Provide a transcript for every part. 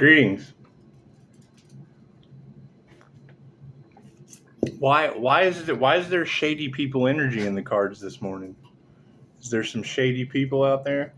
Greetings. Why is there shady people energy in the cards this morning? Is there some shady people out there?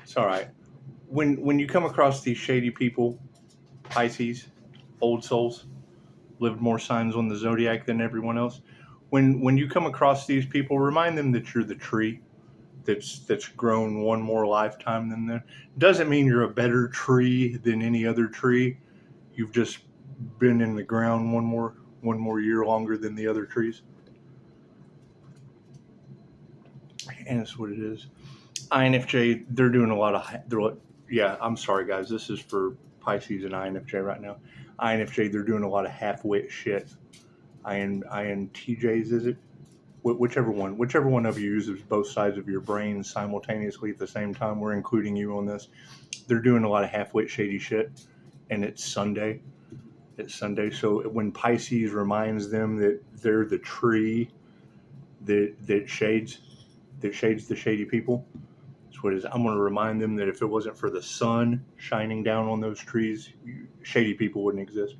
It's all right. When you come across these shady people, Pisces, old souls, lived more signs on the zodiac than everyone else. When you come across these people, remind them that you're the tree that's grown one more lifetime than them. Doesn't mean you're a better tree than any other tree. You've just been in the ground one more year longer than the other trees. And that's what it is. INFJ, they're doing a lot of, I'm sorry guys, this is for Pisces and INFJ right now. INFJ, they're doing a lot of half-wit shit. INTJs, is it? Whichever one of you uses both sides of your brain simultaneously at the same time, we're including you on this. They're doing a lot of half-wit shady shit, and it's Sunday. So when Pisces reminds them that they're the tree that shades the shady people, that's what it is. I'm going to remind them that if it wasn't for the sun shining down on those trees, shady people wouldn't exist.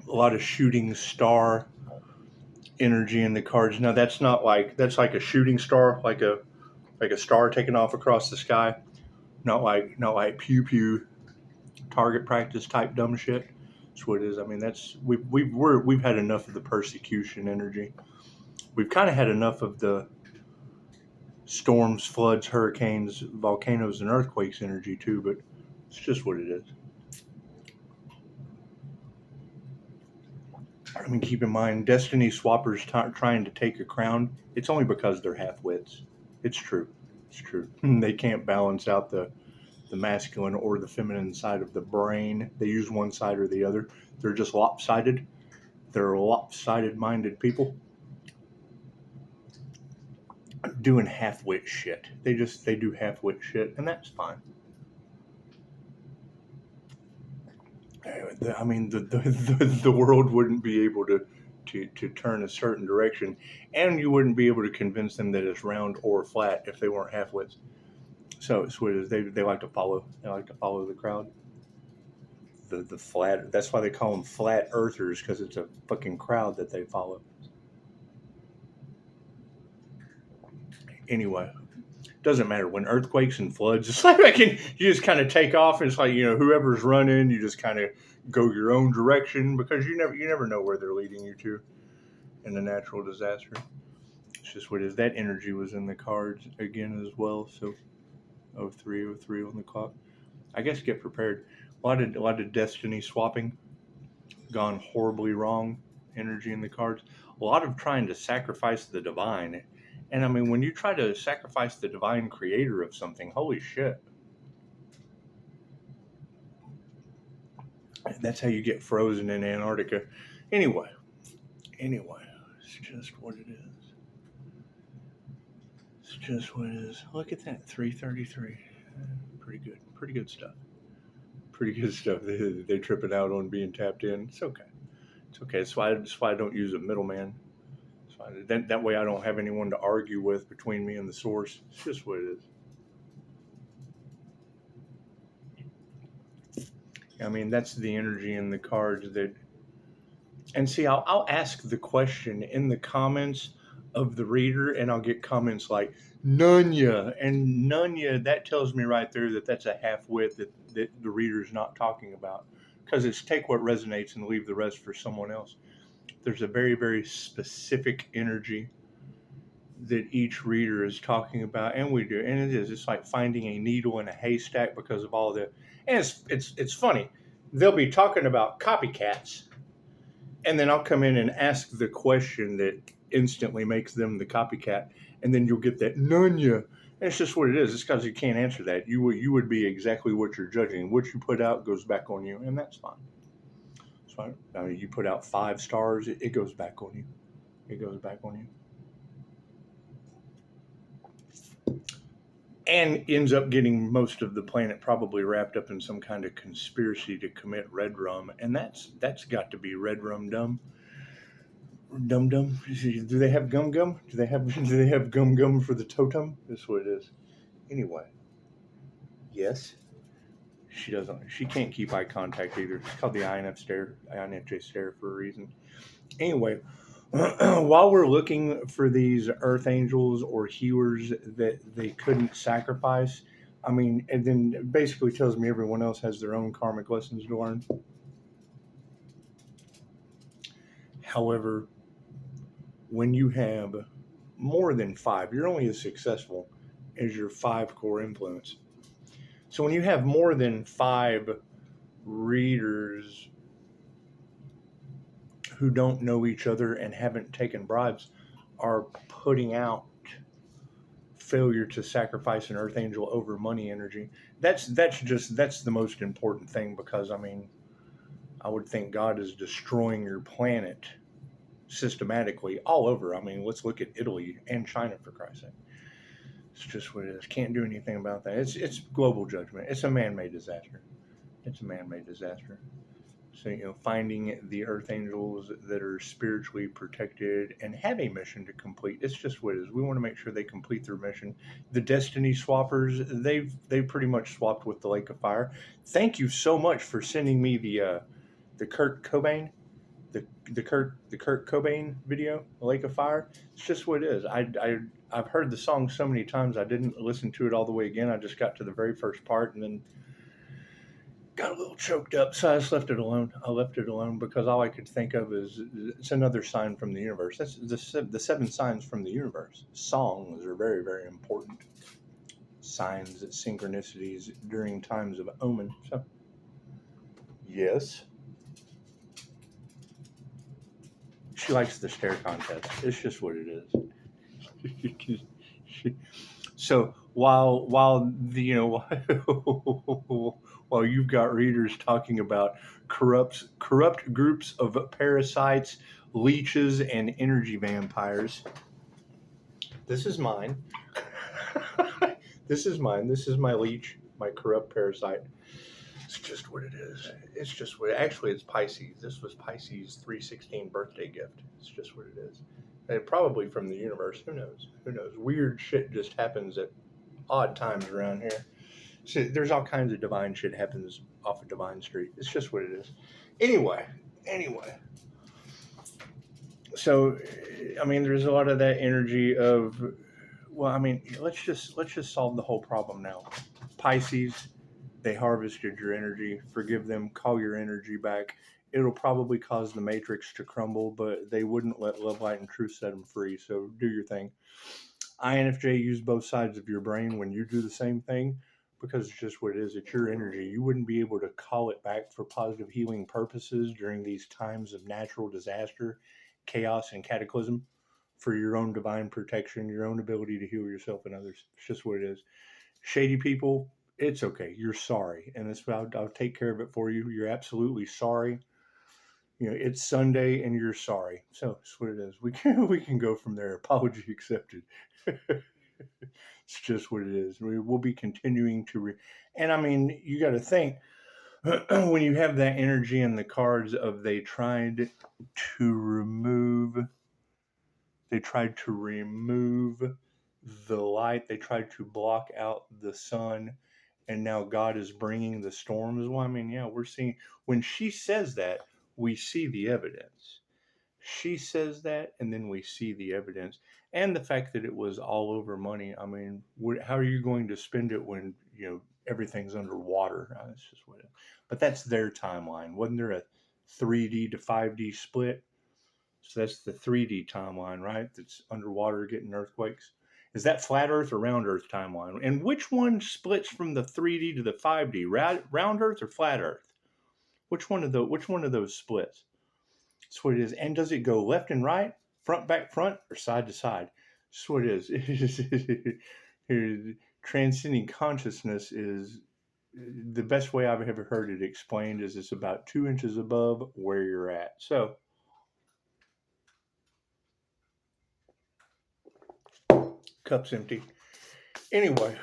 A lot of shooting star energy in the cards. Now that's like a shooting star, like a star taking off across the sky. Not like pew pew target practice type dumb shit. That's what it is. I mean, we've had enough of the persecution energy. We've kind of had enough of the storms, floods, hurricanes, volcanoes, and earthquakes energy too. But it's just what it is. I mean, keep in mind, Destiny Swappers trying to take a crown. It's only because they're half-wits. It's true. They can't balance out the masculine or the feminine side of the brain. They use one side or the other. They're just lopsided. They're lopsided-minded people doing half-wit shit. They do half-wit shit, and that's fine. I mean, the world wouldn't be able to turn a certain direction, and you wouldn't be able to convince them that it's round or flat if they weren't half-wits. So it's what it is. They like to follow. They like to follow the crowd. The flat. That's why they call them flat earthers, because it's a fucking crowd that they follow. Anyway, doesn't matter when earthquakes and floods. It's like you just kind of take off. And it's like, whoever's running, you just kind of go your own direction, because you never know where they're leading you to in a natural disaster. It's just what it is. That energy was in the cards again as well. So 0303 on the clock. I guess get prepared. A lot of destiny swapping gone horribly wrong. Energy in the cards. A lot of trying to sacrifice the divine. And I mean, when you try to sacrifice the divine creator of something, holy shit. That's how you get frozen in Antarctica. Anyway, it's just what it is. It's just what it is. Look at that, 333. Pretty good stuff. They tripping out on being tapped in. It's okay. That's why I don't use a middleman. That way I don't have anyone to argue with between me and the source. It's just what it is. I mean, that's the energy in the cards and see, I'll ask the question in the comments of the reader, and I'll get comments like Nunya, and Nunya, that tells me right there that that's a half-wit that the reader's not talking about, because it's take what resonates and leave the rest for someone else. There's a very, very specific energy that each reader is talking about, and we do, and it's like finding a needle in a haystack because of all the, and it's funny. They'll be talking about copycats, and then I'll come in and ask the question that instantly makes them the copycat, and then you'll get that Nunya. And it's just what it is. It's because you can't answer that. You would be exactly what you're judging. What you put out goes back on you, and that's fine. I mean, you put out 5 stars, it goes back on you. It goes back on you. And ends up getting most of the planet probably wrapped up in some kind of conspiracy to commit red rum. And that's got to be red rum dumb. Dum dum. Do they have gum gum? Do they have gum gum for the totem? That's what it is. Anyway, yes. She doesn't. She can't keep eye contact either. It's called the INFJ stare for a reason. Anyway, while we're looking for these earth angels or healers that they couldn't sacrifice, I mean, and then it basically tells me everyone else has their own karmic lessons to learn. However, when you have more than five, you're only as successful as your five core influence. So when you have more than five readers who don't know each other and haven't taken bribes are putting out failure to sacrifice an earth angel over money energy, that's the most important thing, because I mean, I would think God is destroying your planet systematically all over. I mean, let's look at Italy and China, for Christ's sake. It's just what it is. Can't do anything about that. It's global judgment. It's a man-made disaster. It's a man-made disaster. So, finding the earth angels that are spiritually protected and have a mission to complete. It's just what it is. We want to make sure they complete their mission. The Destiny Swappers, they've pretty much swapped with the Lake of Fire. Thank you so much for sending me the Kurt Cobain, the Kurt Cobain video, the Lake of Fire. It's just what it is. I've heard the song so many times I didn't listen to it all the way again. I just got to the very first part and then got a little choked up, so I just left it alone. I left it alone because all I could think of is it's another sign from the universe. That's the seven signs from the universe. Songs are very, very important. Signs, synchronicities during times of omen. So, yes. She likes the stare contest. It's just what it is. So while the while you've got readers talking about corrupt groups of parasites, leeches, and energy vampires, this is mine. This is mine. This is my leech, my corrupt parasite. It's just what it is. It's just what. Actually, it's Pisces. This was Pisces' 316 birthday gift. It's just what it is. And probably from the universe. Who knows? Who knows? Weird shit just happens at odd times around here. So there's all kinds of divine shit happens off of Divine Street. It's just what it is. Anyway. So, I mean, there's a lot of that energy of, well, I mean, let's just solve the whole problem now. Pisces, they harvested your energy. Forgive them. Call your energy back. It'll probably cause the matrix to crumble, but they wouldn't let love, light, and truth set them free. So do your thing. INFJ, use both sides of your brain when you do the same thing, because it's just what it is. It's your energy. You wouldn't be able to call it back for positive healing purposes during these times of natural disaster, chaos, and cataclysm for your own divine protection, your own ability to heal yourself and others. It's just what it is. Shady people, it's okay. You're sorry. And I'll take care of it for you. You're absolutely sorry. It's Sunday and you're sorry. So that's what it is. We can go from there. Apology accepted. It's just what it is. We'll be continuing to and I mean, you got to think when you have that energy in the cards of they tried to remove the light, they tried to block out the sun, and now God is bringing the storms. Well, I mean, yeah, we're seeing when she says that, we see the evidence. She says that, and then we see the evidence, and the fact that it was all over money. I mean, how are you going to spend it when everything's underwater? That's just what. But that's their timeline. Wasn't there a 3D to 5D split? So that's the 3D timeline, right? That's underwater getting earthquakes. Is that flat Earth or round Earth timeline? And which one splits from the 3D to the 5D? Round Earth or flat Earth? Which one of those splits? That's what it is. And does it go left and right, front, back, front, or side to side? That's what it is. Transcending consciousness is the best way I've ever heard it explained is it's about 2 inches above where you're at. So, cup's empty. Anyway,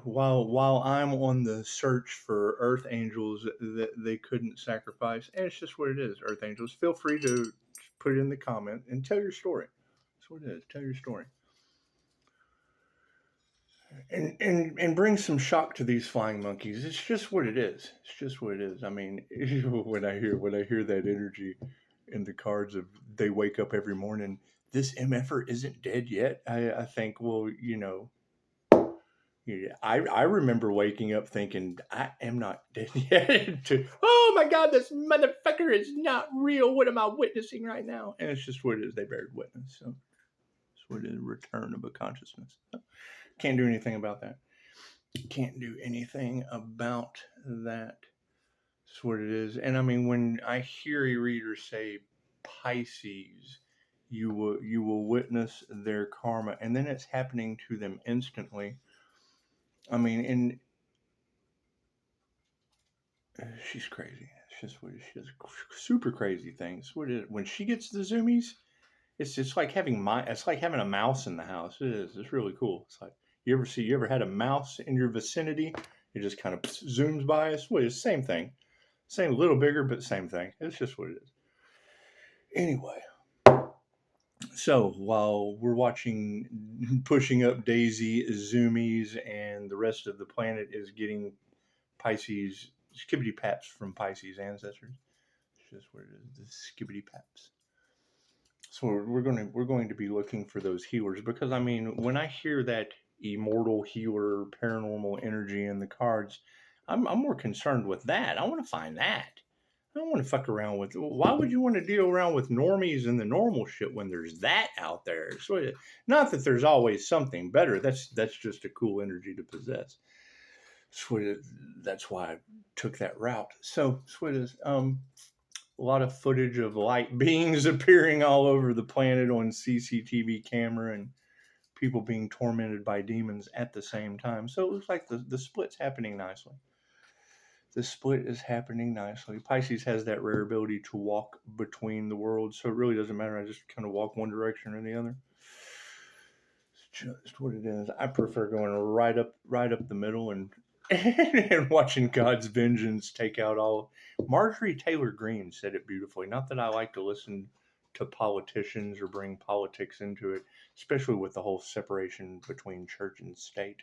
while I'm on the search for earth angels that they couldn't sacrifice, and it's just what it is, earth angels, feel free to put it in the comment and tell your story. That's what it is. Tell your story. And bring some shock to these flying monkeys. It's just what it is. It's just what it is. I mean, when I hear that energy in the cards of they wake up every morning, this MFer isn't dead yet. I think, well, I remember waking up thinking I am not dead yet. Oh my God, this motherfucker is not real. What am I witnessing right now? And it's just what it is. They buried witness. So it's what it is. Return of a consciousness. So, can't do anything about that. Can't do anything about that. That's what it is. And I mean, when I hear a reader say Pisces, you will witness their karma, and then it's happening to them instantly. I mean, and she's crazy. It's just what she does. Super crazy things. What is it? When she gets the zoomies, it's like having a mouse in the house. It is. It's really cool. It's like you ever had a mouse in your vicinity? It just kind of zooms by us. Well, it's the same thing. Same, a little bigger, but same thing. It's just what it is. Anyway, so while we're watching Pushing Up Daisy, Zoomies, and the rest of the planet is getting Pisces, skibbity paps from Pisces ancestors. It's just what it is, the skibbity paps. So we're going to be looking for those healers, because I mean, when I hear that immortal healer, paranormal energy in the cards, I'm more concerned with that. I want to find that. I don't want to fuck around with. Why would you want to deal around with normies and the normal shit when there's that out there? So, not that there's always something better. That's just a cool energy to possess. So that's why I took that route. So it is. A lot of footage of light beings appearing all over the planet on CCTV camera, and people being tormented by demons at the same time. So it looks like the split's happening nicely. The split is happening nicely. Pisces has that rare ability to walk between the worlds, so it really doesn't matter. I just kind of walk one direction or the other. It's just what it is. I prefer going right up the middle and and watching God's vengeance take out all. Marjorie Taylor Greene said it beautifully. Not that I like to listen to politicians or bring politics into it, especially with the whole separation between church and state.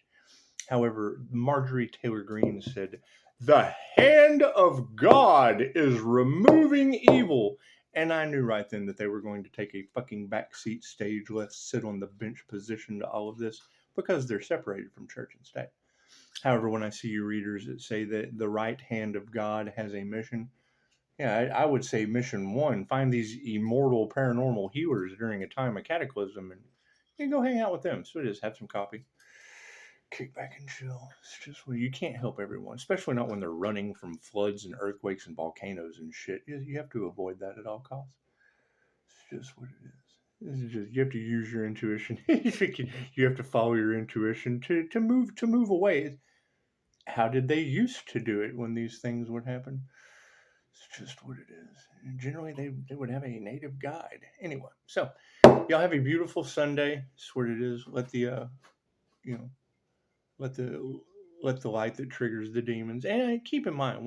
However, Marjorie Taylor Greene said, "The hand of God is removing evil." And I knew right then that they were going to take a fucking backseat stage left, sit on the bench position to all of this, because they're separated from church and state. However, when I see you readers that say that the right hand of God has a mission, yeah, I would say mission one: find these immortal paranormal healers during a time of cataclysm and go hang out with them. So it is, have some coffee, kick back and chill. It's just, well, you can't help everyone, especially not when they're running from floods and earthquakes and volcanoes and shit. You have to avoid that at all costs. It's just what it is. It's just, you have to use your intuition. You have to follow your intuition to move away. How did they used to do it when these things would happen? It's just what it is. And generally, they would have a native guide. Anyway, so y'all have a beautiful Sunday. It's what it is. Let the let the light that triggers the demons. And keep in mind,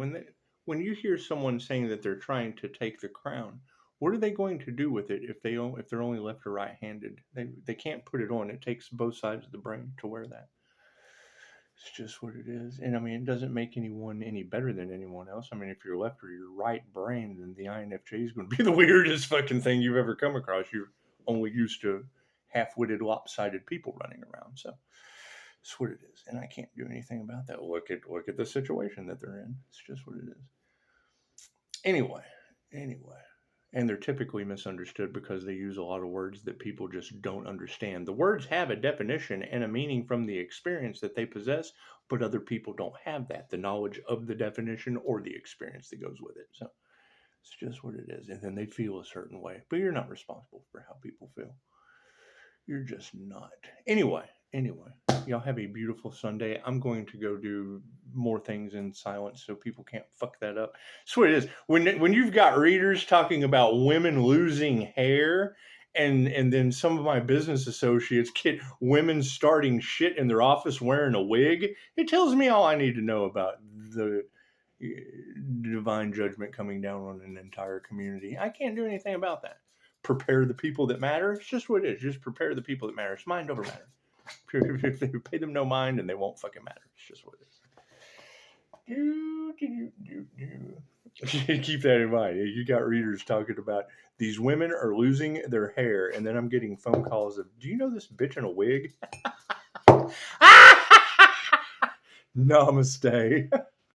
when you hear someone saying that they're trying to take the crown, what are they going to do with it if they're only left or right-handed? They can't put it on. It takes both sides of the brain to wear that. It's just what it is. And I mean, it doesn't make anyone any better than anyone else. I mean, if you're left or you're right brain, then the INFJ is going to be the weirdest fucking thing you've ever come across. You're only used to half-witted, lopsided people running around. So it's what it is. And I can't do anything about that. Look at the situation that they're in. It's just what it is. Anyway. And they're typically misunderstood because they use a lot of words that people just don't understand. The words have a definition and a meaning from the experience that they possess, but other people don't have that, the knowledge of the definition or the experience that goes with it. So it's just what it is. And then they feel a certain way, but you're not responsible for how people feel. You're just not. Anyway, y'all have a beautiful Sunday. I'm going to go do more things in silence so people can't fuck that up. That's what it is. When you've got readers talking about women losing hair, and then some of my business associates get women starting shit in their office wearing a wig, it tells me all I need to know about the divine judgment coming down on an entire community. I can't do anything about that. prepare the people that matter. It's just what it is. Just prepare the people that matter. It's mind over matter. If they pay them no mind, and they won't fucking matter. It's just what it is. Keep that in mind. You got readers talking about these women are losing their hair, and then I'm getting phone calls of, do you know this bitch in a wig? Namaste.